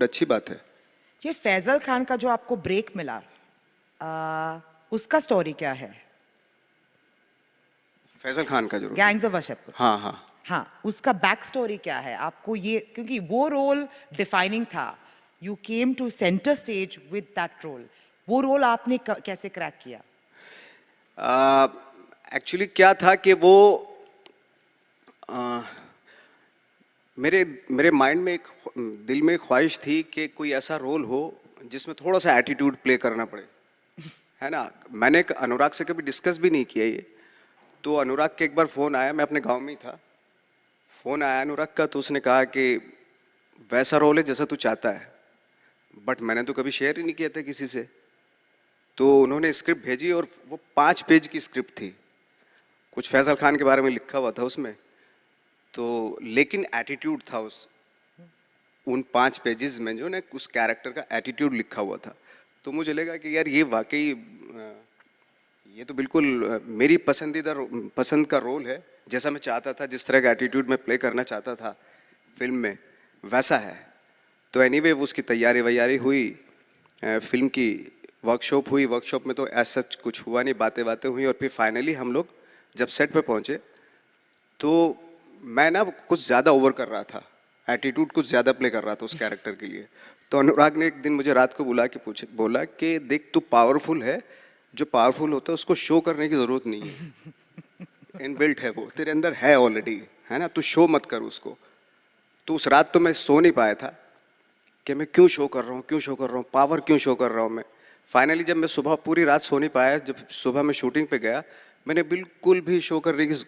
अच्छी बात है। ये फैजल खान का जो आपको ब्रेक मिला, उसका स्टोरी क्या है? फैजल खान का जो गैंग्स ऑफ वासेपुर। हाँ हाँ हाँ, उसका बैक स्टोरी क्या है आपको? ये क्योंकि वो रोल डिफाइनिंग था, you came to center stage with that role, वो रोल आपने कैसे क्रैक किया? एक्चुअली क्या था कि वो आ, मेरे मेरे माइंड में दिल में ख्वाहिश थी कि कोई ऐसा रोल हो जिसमें थोड़ा सा एटीट्यूड प्ले करना पड़े, है ना। मैंने अनुराग से कभी डिस्कस भी नहीं किया ये। तो अनुराग के एक बार फ़ोन आया, मैं अपने गांव में ही था, फ़ोन आया अनुराग का, तो उसने कहा कि वैसा रोल है जैसा तू चाहता है, बट मैंने तो कभी शेयर ही नहीं किया था किसी से। तो उन्होंने स्क्रिप्ट भेजी और वो 5 पेज की स्क्रिप्ट थी, कुछ फैजल खान के बारे में लिखा हुआ था उसमें। तो लेकिन एटीट्यूड था उन 5 पेजेस में, जो ना उस कैरेक्टर का एटीट्यूड लिखा हुआ था। तो मुझे लगा कि यार ये वाकई ये तो बिल्कुल मेरी पसंद का रोल है, जैसा मैं चाहता था, जिस तरह का एटीट्यूड मैं प्ले करना चाहता था फिल्म में, वैसा है। तो एनीवे उसकी तैयारी वैयारी हुई, फिल्म की वर्कशॉप हुई। वर्कशॉप में तो ऐसा कुछ हुआ नहीं, बातें बातें हुई, और फिर फाइनली हम लोग जब सेट पे पहुंचे तो मैं ना कुछ ज़्यादा ओवर कर रहा था, एटीट्यूड कुछ ज़्यादा प्ले कर रहा था उस कैरेक्टर के लिए। तो अनुराग ने एक दिन मुझे रात को बोला कि देख, तू पावरफुल है, जो पावरफुल होता है उसको शो करने की ज़रूरत नहीं है, इनबिल्ट है, वो तेरे अंदर है ऑलरेडी, है ना, तू शो मत कर उसको। तो उस रात तो मैं सो नहीं पाया था कि मैं क्यों शो कर रहा हूँ, क्यों शो कर रहा हूँ, पावर क्यों शो कर रहा हूँ मैं। फाइनली जब मैं सुबह पूरी रात सो नहीं पाया, जब सुबह मैं शूटिंग पे गया, मैंने बिल्कुल भी शो करने की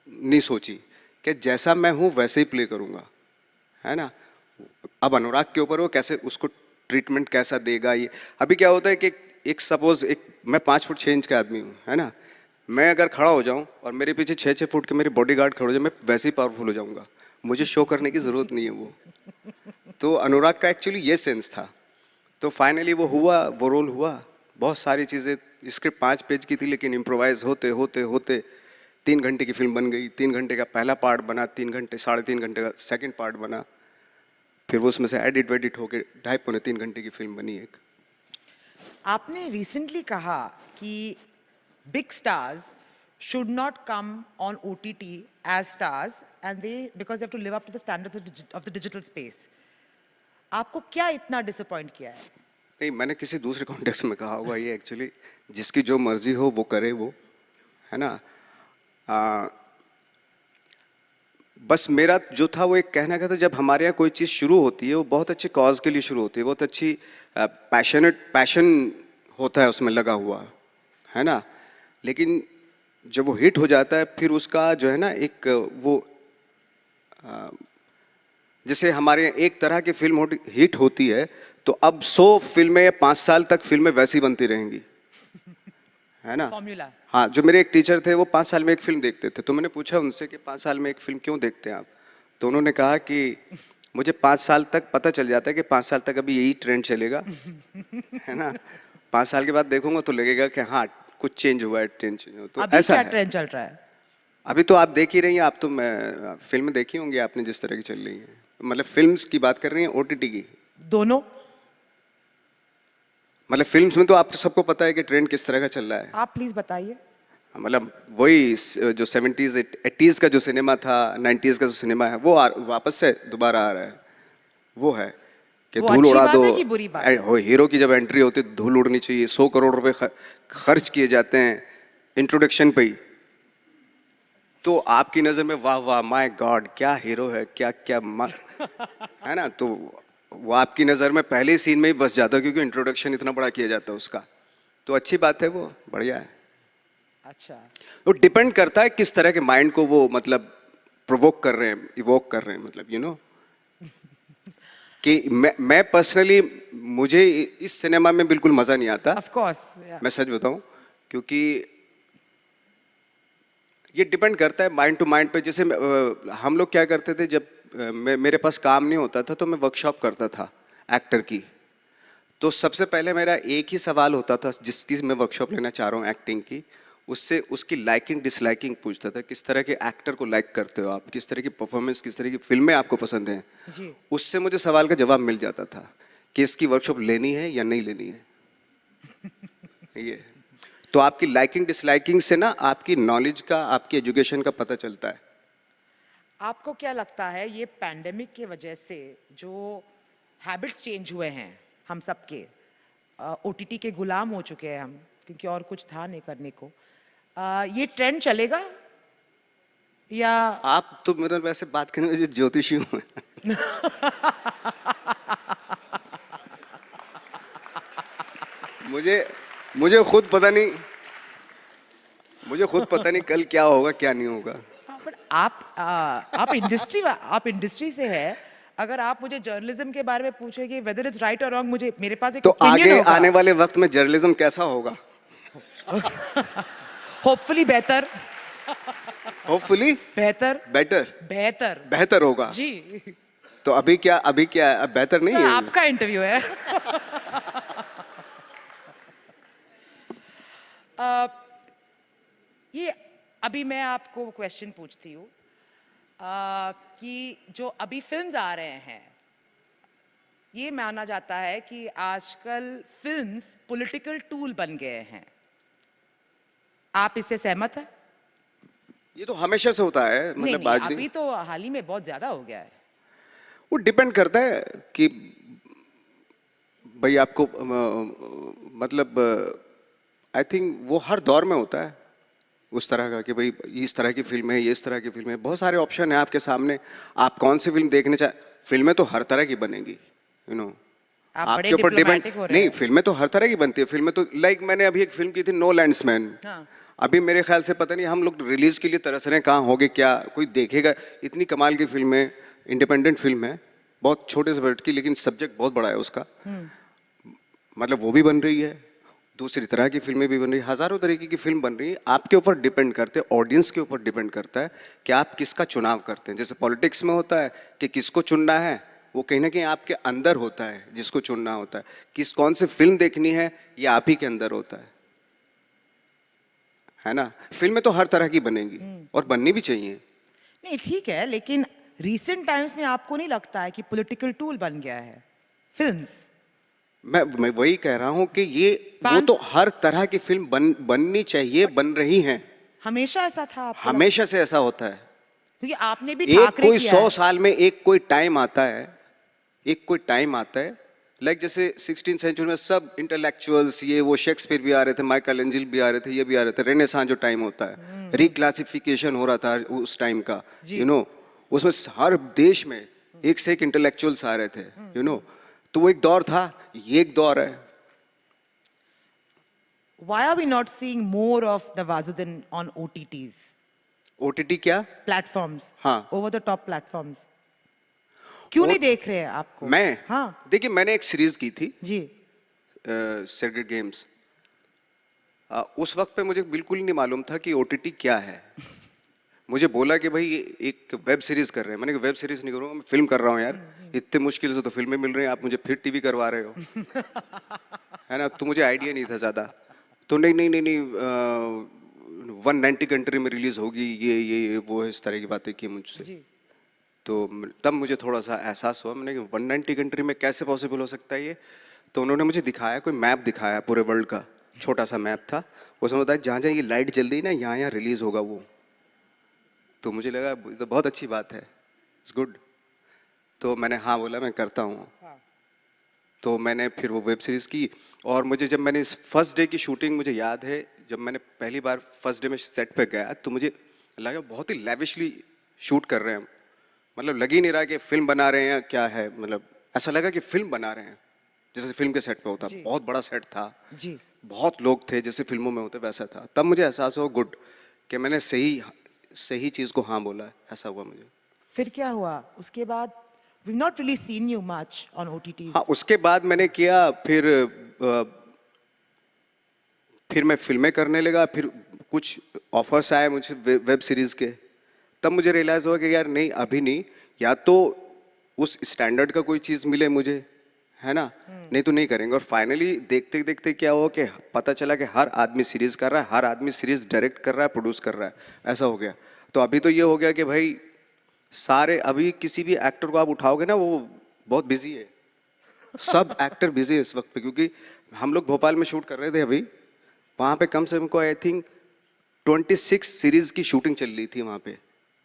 नहीं सोची कि जैसा मैं हूँ वैसे ही प्ले करूँगा, है ना। अब अनुराग के ऊपर वो कैसे उसको ट्रीटमेंट कैसा देगा। ये अभी क्या होता है कि एक सपोज एक मैं 5 फुट 6 इंच का आदमी हूँ, है ना। मैं अगर खड़ा हो जाऊँ और मेरे पीछे 6-6 फुट के मेरे बॉडीगार्ड खड़े हो जाए, मैं वैसे ही पावरफुल हो जाऊँगा, मुझे शो करने की ज़रूरत नहीं है वो। तो अनुराग का एक्चुअली ये सेंस था। तो फाइनली वो हुआ, वो रोल हुआ। बहुत सारी चीज़ें, स्क्रिप्ट 5 पेज की थी, लेकिन इम्प्रोवाइज होते होते होते 3 घंटे की फिल्म बन गई। 3 घंटे का पहला पार्ट बना, 3 घंटे 3.5 घंटे का सेकंड पार्ट बना, फिर वो उसमें से एडिट वेडिट होके 2.5 पौने 3 घंटे की फिल्म बनी एक। आपने रिसेंटली कहा कि big stars should not come on OTT as stars and they because they have to live up to the standards of the digital space. आपको क्या इतना डिसअपॉइंट किया है? नहीं, मैंने किसी दूसरे कॉन्टेक्स्ट में कहा होगा ये एक्चुअली, जिसकी जो मर्जी हो वो करे वो, है ना। बस मेरा जो था वो एक कहना का था, जब हमारे यहाँ कोई चीज़ शुरू होती है वो बहुत अच्छे कॉज के लिए शुरू होती है, बहुत अच्छी पैशन होता है उसमें लगा हुआ, है ना। लेकिन जब वो हिट हो जाता है फिर उसका जो है ना एक वो जैसे हमारे यहाँ एक तरह की फिल्म हिट होती है तो अब 100 फिल्में या 5 साल तक फिल्में वैसी बनती रहेंगी, है ना। फॉर्मूला। हाँ, जो मेरे एक टीचर थे वो 5 साल में एक फिल्म देखते थे, तो मैंने पूछा उनसे कि 5 साल में एक फिल्म क्यों देखते हैं आप। तो उन्होंने कहा कि मुझे 5 साल तक पता चल जाता है कि 5 साल तक अभी यही ट्रेंड चलेगा, है ना। 5 साल के बाद देखूंगा तो लगेगा कि हाँ कुछ चेंज हुआ है, ट्रेंड चेंज हुआ, तो अभी ऐसा क्या है। ट्रेंड चल रहा है? अभी तो आप देख ही रही हैं, आप तो मैं फिल्म देखी होंगी आपने जिस तरह की चल रही है, मतलब फिल्म्स की बात कर रही हैं ओटीटी की? दोनों। मतलब फिल्म्स में तो आपको सबको पता है कि ट्रेंड किस तरह का चल रहा है। आप प्लीज बताइए। मतलब वही जो 70s 80s का जो सिनेमा था, 90s का जो सिनेमा है, वो वापस से दोबारा आ रहा है। वो है कि वो धूल अच्छी उड़ा बात दो, है कि बुरी बात है? हो हीरो की जब एंट्री होती है धूल उड़नी चाहिए। 100 करोड़ रुपए खर्च किए जाते हैं इंट्रोडक्शन पे ही, तो आपकी नज़र में वाह वाह माय गॉड क्या हीरो है, क्या क्या है ना। तो वो आपकी नज़र में पहले सीन में ही बस जाता है, क्योंकि इंट्रोडक्शन इतना बड़ा किया जाता है उसका। तो अच्छी बात है, वो बढ़िया है। अच्छा। वो डिपेंड करता है किस तरह के माइंड को वो मतलब प्रोवोक कर रहे हैं, इवोक कर रहे हैं, मतलब यू नो कि मैं पर्सनली, मुझे इस सिनेमा में बिल्कुल मज़ा नहीं आता। Of course. मैं सच बताऊं, क्योंकि ये डिपेंड करता है माइंड टू माइंड पे। जैसे हम लोग क्या करते थे, जब मेरे पास काम नहीं होता था तो मैं वर्कशॉप करता था एक्टर की। तो सबसे पहले मेरा एक ही सवाल होता था जिसकी मैं वर्कशॉप लेना चाह रहा हूँ एक्टिंग की, उससे उसकी लाइकिंग डिसलाइकिंग पूछता था, किस तरह के एक्टर को लाइक करते हो आप, किस तरह की परफॉर्मेंस, किस तरह की फिल्में आपको पसंद हैं। जी। उससे मुझे सवाल का जवाब मिल जाता था। कि इसकी वर्कशॉप लेनी है या नहीं लेनी है। ये तो आपकी लाइकिंग डिसलाइकिंग से ना आपकी नॉलेज का, आपकी एजुकेशन का पता चलता है। आपको क्या लगता है ये पैंडेमिक की वजह से जो हैबिट्स चेंज हुए हैं हम सबके, ओटीटी के गुलाम हो चुके हैं हम, क्योंकि और कुछ था नहीं करने को, ये ट्रेंड चलेगा या? आप तो मेरा वैसे बात करने में ज्योतिषी हूँ। मुझे मुझे खुद पता नहीं, मुझे खुद पता नहीं कल क्या होगा क्या नहीं होगा। हाँ, पर आप इंडस्ट्री से है। अगर आप मुझे जर्नलिज्म के बारे में पूछोगे वेदर इट्स राइट और रॉन्ग, मुझे मेरे पास एक तो ओपिनियन आगे होगा। आने वाले वक्त में जर्नलिज्म कैसा होगा? होपफुली बेहतर। होपफुली बेहतर। बेटर। बेहतर। बेहतर होगा जी। तो अभी क्या है? अब बेहतर नहीं सर, है। आपका इंटरव्यू है। अ, ये अभी मैं आपको क्वेश्चन पूछती हूँ कि जो अभी फिल्म्स आ रहे हैं, ये माना जाता है कि आजकल फिल्म्स पॉलिटिकल टूल बन गए हैं। आप इससे सहमत हैं? ये तो हमेशा से होता है, नहीं मतलब नहीं, आज नहीं। अभी तो हाल ही में बहुत ज्यादा हो गया है। वो डिपेंड करता है कि भाई आपको मतलब आई थिंक वो हर दौर में होता है उस तरह का कि भाई इस तरह की फिल्म है, ये इस तरह की फिल्म है, बहुत सारे ऑप्शन है आपके सामने। आप कौन सी फिल्म देखने चाहे, फिल्में तो हर तरह की बनेगी, यू नो। आप बड़े आपके ऊपर डिपेंड, डिप्लोमेटिक हो रहे नहीं हैं। फिल्में तो हर तरह की बनती है। फिल्में तो लाइक मैंने अभी एक फिल्म की थी नो लैंड्समैन। हाँ। अभी मेरे ख्याल से पता नहीं हम लोग रिलीज के लिए तरस रहे हैं, कहाँ होगे, क्या कोई देखेगा। इतनी कमाल की फिल्म है, इंडिपेंडेंट फिल्म है, बहुत छोटे से बजट की, लेकिन सब्जेक्ट बहुत बड़ा है उसका। मतलब वो भी बन रही है, दूसरी तरह की फिल्में भी बन रही है, हजारों तरीके की फिल्म बन रही है। आपके ऊपर डिपेंड करते हैं, ऑडियंस के ऊपर डिपेंड करता है कि आप किसका चुनाव करते हैं। जैसे पॉलिटिक्स में होता है कि किसको चुनना है, वो कहीं ना कहीं आपके अंदर होता है जिसको चुनना होता है। कौन सी फिल्म देखनी है, ये आप ही के अंदर होता है ना। फिल्में तो हर तरह की बनेंगी और बननी भी चाहिए। नहीं ठीक है, लेकिन रीसेंट टाइम्स में आपको नहीं लगता है कि पॉलिटिकल टूल बन गया है फिल्म्स? मैं वही कह रहा हूं कि ये वो तो हर तरह की फिल्म बननी चाहिए, बन रही हैं। हमेशा ऐसा था आपको हमेशा से ऐसा होता है। क्योंकि आपने भी एक ठाकरे कोई किया 100 है। साल में एक कोई टाइम आता है, एक कोई टाइम आता है। लाइक जैसे 16वीं सेंचुरी में सब इंटेलेक्चुअल्स, ये वो शेक्सपियर भी आ रहे थे, माइकल एंजेल भी आ रहे थे, ये भी आ रहे थे। रेनेसां जो टाइम होता है, रिक्लासिफिकेशन हो रहा था उस टाइम का, जी। You know. उसमें हर देश में एक से एक इंटेलेक्चुअल्स आ रहे थे, यू नो। तो वो एक दौर था, ये एक दौर है। Why are we not seeing more of Nawazuddin on OTTs OTT क्या? platforms? हाँ। Over the top platforms. क्यों नहीं देख रहे हैं आपको? मैं, हाँ देखिए मैंने एक सीरीज की थी जी। Sacred games. उस वक्त पे मुझे बिल्कुल ही नहीं मालूम था कि ओटीटी क्या है। मुझे बोला कि भाई ये एक वेब सीरीज कर रहे हैं। मैंने कहा वेब सीरीज नहीं करूँगा, मैं फिल्म कर रहा हूँ यार। इतने मुश्किल से तो फिल्में मिल रही हैं, आप मुझे फिर टीवी करवा रहे हो। है ना। तो मुझे आइडिया नहीं था ज़्यादा। तो नहीं नहीं नहीं नहीं 190 कंट्री में रिलीज होगी, ये वो इस तरह की बातें की मुझसे। जी। तो तब मुझे थोड़ा सा एहसास हुआ। मैंने कहा 190 कंट्री में कैसे पॉसिबल हो सकता है ये। तो उन्होंने मुझे दिखाया, कोई मैप दिखाया पूरे वर्ल्ड का, छोटा सा मैप था। उसमें बताया जहाँ जहाँ ये लाइट जल रही है ना, यहाँ यहाँ रिलीज होगा वो। तो मुझे लगा ये तो बहुत अच्छी बात है, इट्स गुड। तो मैंने हाँ बोला, मैं करता हूँ। तो मैंने फिर वो वेब सीरीज़ की। और मुझे जब मैंने इस फर्स्ट डे की शूटिंग, मुझे याद है जब मैंने पहली बार फर्स्ट डे में सेट पे गया, तो मुझे लगा बहुत ही लैविशली शूट कर रहे हैं। मतलब लग ही नहीं रहा कि फिल्म बना रहे हैं क्या है, मतलब ऐसा लगा कि फिल्म बना रहे हैं, जैसे फिल्म के सेट पे होता। जी। बहुत बड़ा सेट था, जी। बहुत लोग थे, जैसे फिल्मों में होते वैसा था। तब मुझे एहसास हुआ गुड कि मैंने सही सही चीज़ को हाँ बोला, ऐसा हुआ मुझे। फिर क्या हुआ उसके बाद? We've not really seen you much on OTTs. हाँ, उसके बाद मैंने किया, फिर मैं फिल्में करने लगा। फिर कुछ ऑफर्स आए मुझे वेब सीरीज़ के। तब मुझे रियलाइज़ हुआ कि यार नहीं, अभी नहीं। या तो उस स्टैंडर्ड का कोई चीज़ मिले मुझे, है ना, नहीं तो नहीं करेंगे। और फाइनली देखते देखते क्या हुआ कि पता चला कि हर आदमी सीरीज़ कर रहा है, हर आदमी सीरीज़ डायरेक्ट कर रहा है, प्रोड्यूस कर रहा है, ऐसा हो गया। तो अभी तो ये हो गया कि भाई सारे, अभी किसी भी एक्टर को आप उठाओगे ना, वो बहुत बिजी है। सब एक्टर बिजी है इस वक्त पे, क्योंकि हम लोग भोपाल में शूट कर रहे थे अभी, वहाँ पे कम से कम को आई थिंक 26 सीरीज की शूटिंग चल रही थी वहाँ पे।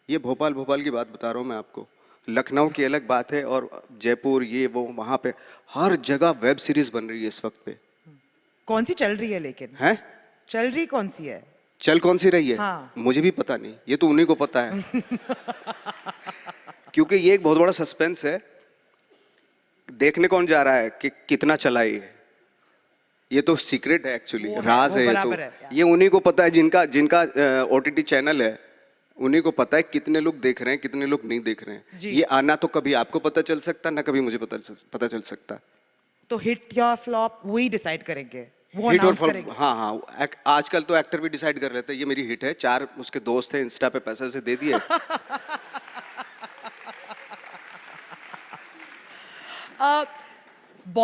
ये भोपाल की बात बता रहा हूँ मैं आपको। लखनऊ की अलग बात है, और जयपुर ये वो, वहाँ पे हर जगह वेब सीरीज बन रही है इस वक्त पे। कौन सी चल रही है लेकिन? हैं? चल रही कौन सी है? चल कौन सी रही है? हाँ। मुझे भी पता नहीं, ये तो उन्हीं को पता है। क्योंकि ये एक बहुत बड़ा सस्पेंस है। देखने कौन जा रहा है कि कितना चला ये तो सीक्रेट है एक्चुअली, वो है, राज वो है ये बराबर है, तो। ये उन्हीं को पता है जिनका जिनका ओटीटी चैनल है, उन्हीं को पता है कितने लोग देख रहे हैं, कितने लोग नहीं देख रहे हैं। जी। ये आना तो कभी आपको पता चल सकता, ना कभी मुझे पता चल सकता। तो हिट या फ्लॉप वही डिसाइड करेंगे, वो हिट और अनाउंस फ्लॉप, करेंगे। हाँ हाँ, आजकल तो एक्टर भी डिसाइड कर रहे थे ये मेरी हिट है। 4 उसके दोस्त थे, इंस्टा पे पैसे वैसे दे दिए।